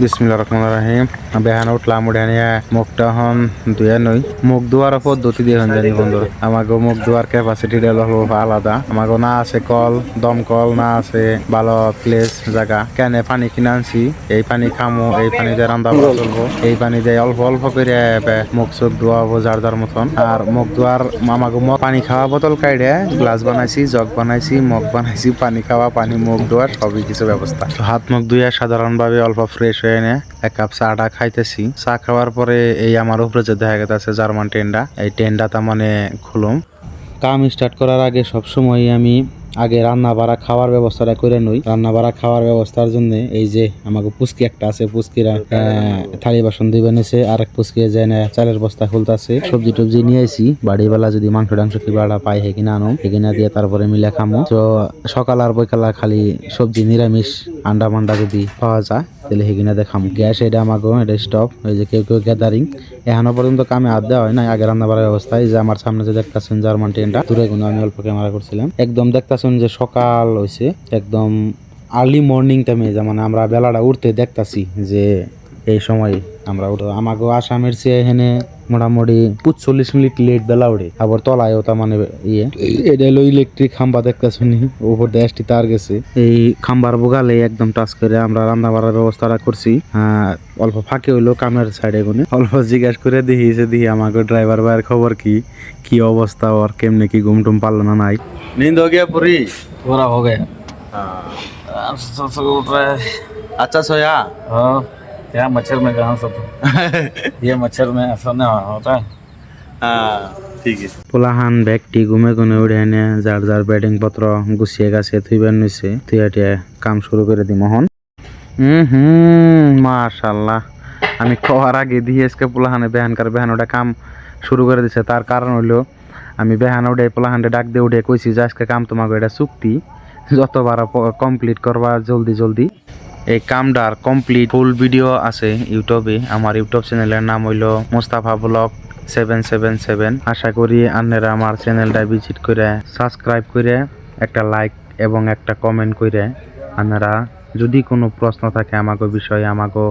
বিসমিল্লাহির রহমানির রহিম। বেহান উঠলাম উঠে নিয়ে মুখটা হন ধুয়ে নই। মুখ ধোয়ার পদ্ধতি দিয়ে হন জানি বন্ধুরা। আমাকে মুখ ধোয়ার ক্যাপাসিটিটা হলো আলাদা। আমাকে না আছে কল, দমকল, না আছে ভালো প্লেস জায়গা। কেনে পানি কিনে আনছি, এই পানি খামো, এই পানি দিয়ে রান্না বাড়া চলবো, এই পানি দিয়ে অল্প অল্প করে মুখ চোখ ধোয়াবো যার যার মতন। আর মুখ ধোয়ার আমাকে পানি খাওয়া বোতল কাইডে গ্লাস বানাইছি, জগ বানাইছি, মগ বানাইছি, পানি খাওয়া, পানি মুখ ধোয়ার সবই কিছু ব্যবস্থা। হাত মুখ ধুয়ে সাধারণভাবে অল্প ফ্রেশ হয়ে নে এক কাপ চাটা খাইতেছি। চা খাওয়ার পরে এই আমার উপরে যে দেখা গেছে জার্মান টেন্ডা, এই টেন্ডা তার মানে খুলুম। কাম স্টার্ট করার আগে সবসময় আমি আগে রান্না বাড়া খাওয়ার ব্যবস্থাটা করে নই। রান্না বাড়া খাওয়ার ব্যবস্থার জন্য এই যে আমাকে পুচকি একটা আছে, পুচকিরা থালি বাসন দিবে নিছে, আর এক পুচকি যে চালের বস্তা খুলতেছে। সবজি টবজি নিয়েছি, বাড়িবেলা যদি মাংস টাংস কি বাড়া পাই হেকিনা আনো, হেকিনা দিয়ে তারপরে মিলে খামো। তো সকাল আর বৈকালা খালি সবজি নিরামিষ আন্ডা মান্ডা যদি পাওয়া যায় তাহলে হেকিনা দেখামো। গ্যাস এটা আমাকে, এটা স্টপ। এই যে কেউ কেউ গ্যাদারিং এখনো পর্যন্ত কামে হাত দেওয়া হয় না। আগে রান্না বাড়ার ব্যবস্থা এই যে আমার সামনে যে দেখতেছেন জার্মান টেন্ডা, দূরে কোনো আমি অল্প ক্যামেরা করছিলাম। একদম দেখতেছেন যে সকাল হয়েছে, একদম আর্লি মর্নিং টাইমে, যেমন আমরা বেলাটা উঠতে দেখতাছি যে এই সময় আমরা উঠো। আমাকে আসামের চেয়ে এখানে মোটামুটি 45 মিনিট লেট বেলা উঠে। আবার তলায়ও তার মানে এটা হলো ইলেকট্রিক খাম্বা দেখতেছেন, উপর দেশটি তার গেছে। এই খাম্বার বোগালে একদম টাচ করে আমরা রান্না বাড়ার ব্যবস্থাটা করছি। অল্প ফাঁকে হইলো কামের সাইডে গুনে অল্প জিজ্ঞাসা করে দিহি আমাকে ড্রাইভার ভাইয়ের খবর কি অবস্থা, ওর কেমনে কি ঘুম টুম পারলো না নাই। नींद हो गया पूरी? पूरा हो गया। उठ रहा है। अच्छा सोया? हाँ, क्या मच्छर में कहाँ से ये मच्छर में ऐसा नहीं होता है। ঠিক আছে। পোলাহান ব্যক্তি ঘুমে ঘুমে উঠে এনে যার যার ব্যাটিং পত্র গুছিয়ে গাছিয়ে থুইবার নিছে, থুইয়াটিয়া কাম শুরু করে দি মোহন। মাশাল্লাহ। আমি খাওয়ার আগে দিয়ে আজকে পোলাহানে বেহানোটা কাম শুরু করে দিছে। তার কারণ হইলো আমি বেহান উঠে পোলাহানটা ডাক দিয়ে উঠে কইছি যে আজকে কাম তোমাকে এটা চুক্তি, যতবার কমপ্লিট করবা জলদি জলদি। এই কামটার কমপ্লিট ফুল ভিডিও আছে ইউটিউবে। আমার ইউটিউব চ্যানেলের নাম হইলো মুস্তাফা ব্লগ 777। আশা করি আপনারা আমার চ্যানেলটা ভিজিট করে সাবস্ক্রাইব করে একটা লাইক এবং একটা কমেন্ট করে আপনারা যদি কোনো প্রশ্ন থাকে আমাকে বিষয়ে, আমাকে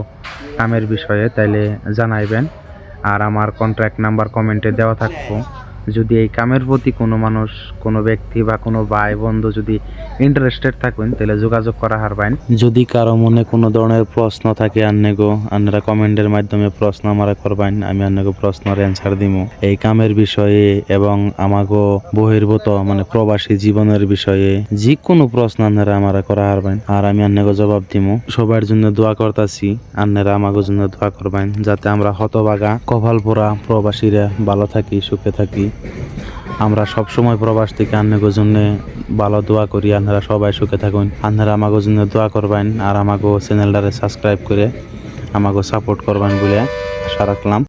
কামের বিষয়ে, তাইলে জানাইবেন। আর আমার কন্ট্যাক্ট নাম্বার কমেন্টে দেওয়া থাকবো। যদি এই কামের প্রতি কোনো মানুষ, কোনো ব্যক্তি বা কোনো ভাই বন্ধু যদি ইন্টারেস্টেড থাকেন তাহলে যোগাযোগ করা হারবেন। যদি কারো মনে কোনো ধরনের প্রশ্ন থাকে আপনারা কমেন্টের মাধ্যমে প্রশ্ন আমারা করবেন, আমি আপনাকে প্রশ্নের অ্যান্সার দিব এই কামের বিষয়ে এবং আমাকে বহির্ভূত মানে প্রবাসী জীবনের বিষয়ে। যে কোনো প্রশ্ন আপনারা আমারা করা হারবেন আর আমি আপনাকে জবাব দিব। সবার জন্য দোয়া করতেছি, আপনারা আমাকে জন্য দোয়া করবেন যাতে আমরা হতভাগা কপাল পোড়া প্রবাসীরা ভালো থাকি, সুখে থাকি। আমরা সবসময় প্রবাস থেকে আপনাদের জন্য ভালো দোয়া করি, আপনারা সবাই সুখে থাকুন। আপনারা আমাদের জন্য দোয়া করবেন আর আমাকে চ্যানেলটারে সাবস্ক্রাইব করে আমাকে সাপোর্ট করবেন বলে আশা রাখলাম।